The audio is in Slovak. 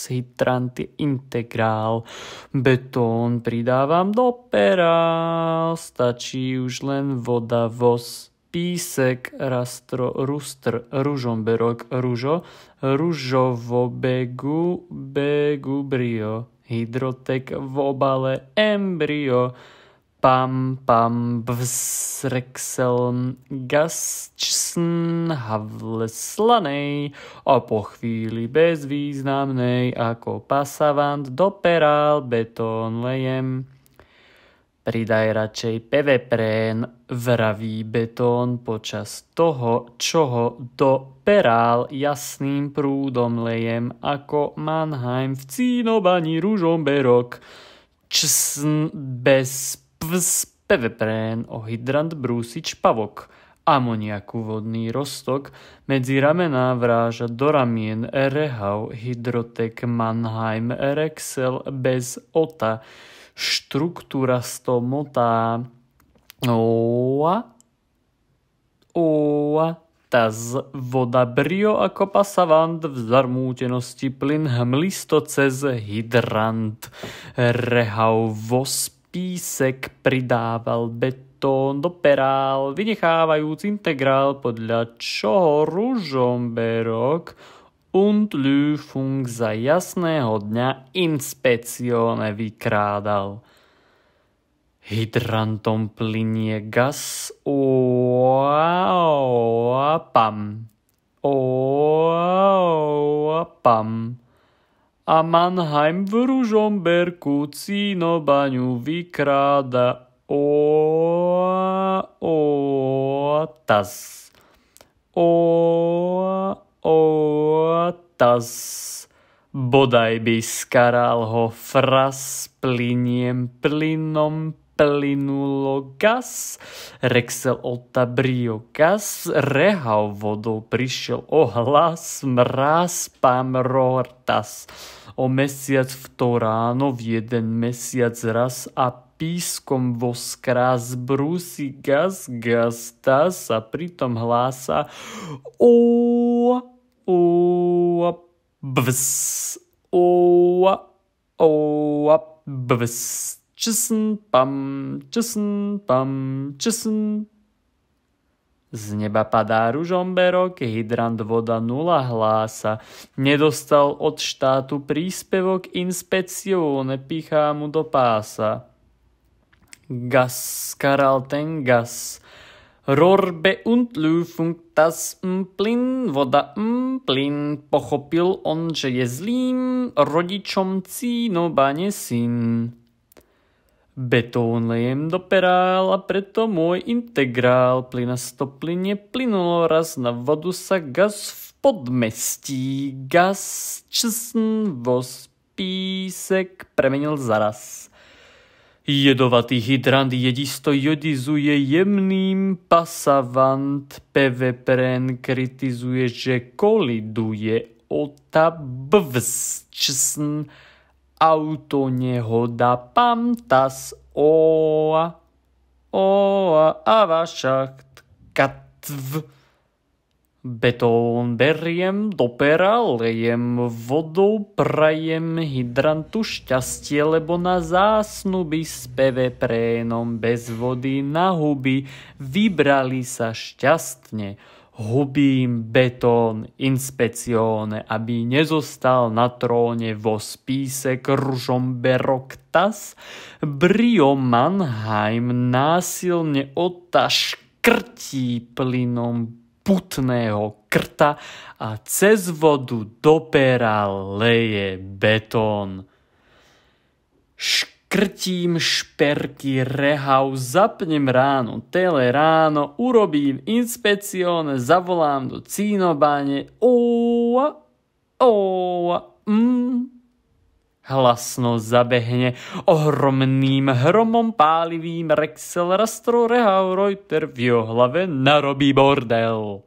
gas, hydrant je integrál, betón pridávam do perál, stačí už len voda, voz, písek, rastro, rustr, ružomberok, ružo, ružovo, begu, brio, hydrotek v obale, embryo, pam, bvs, rexel, gas, čsn, havle slanej a po chvíli bezvýznamnej ako pasavant do perál betón lejem. Pridaj radšej peveprén, vraví betón počas toho, čoho do perál jasným prúdom lejem ako Mannheim v Cínobani Ružomberok. Čsn bez pvs peveprén o hydrant brúsič pavok. Amoniaku vodný roztok medzi ramená vráža do ramien rehau hydrotek Mannheim Rexel bez ota. Štruktúra stomotá taz voda brio ako pasavant v zarmútenosti plyn hmlisto cez hydrant rehau voz písek pridával betón do perál vynechávajúc integrál podľa čoho Ružomberok und Löfung za jasného dňa inspecione vykrádal. Hydrantom plynie gas pam. A Mannheim v Ružomberku Cínobaňu vykráda taz. Bodaj by skaral ho fras plyniem plynom plynulo gas, rexel ota brio gas, rehau vodou prišiel ohlas, mráz pam rortas. O mesiac v to ráno v jeden mesiac raz a pískom voskrás brúsi gas tas a pritom hlása bvs. Čsn, pam. Z neba padá Ružomberok, hydrant voda 0 hlása. Nedostal od štátu príspevok inspecione, pichá mu do pása. Gas, skaral ten gas. Rorbe und Löfung, das plyn, voda plyn. Pochopil on, že je zlým rodičom Cínobane syn. Betón lejem do perál a preto môj integrál plynasto plynie plynulo raz na vodu sa gas v podmestí. Gas, čsn, voz, písek premenil zaraz. Jedovatý hydrant jedisto jodizuje jemným pasavant. Peveprén kritizuje, že koliduje ota bvs, čsn, auto nehoda pamtas a vašakt katv. Betón beriem do perál, lejem vodou, prajem hydrantu šťastie, lebo na zásnuby s peveprénom bez vody na huby vybrali sa šťastne. Hubím betón inspecione, aby nezostal na tróne voz písek Ružomberok tas. Brio Mannheim násilne otaškrtí plynom putného krta a cez vodu do perál leje betón. Škrtím šperky rehau, zapnem ráno, tele ráno, urobím inspecione, zavolám do Cínobane, hlasno zabehne ohromným hromom pálivým Rexel Rastro Rehau Reuter v jeho hlave narobí bordel.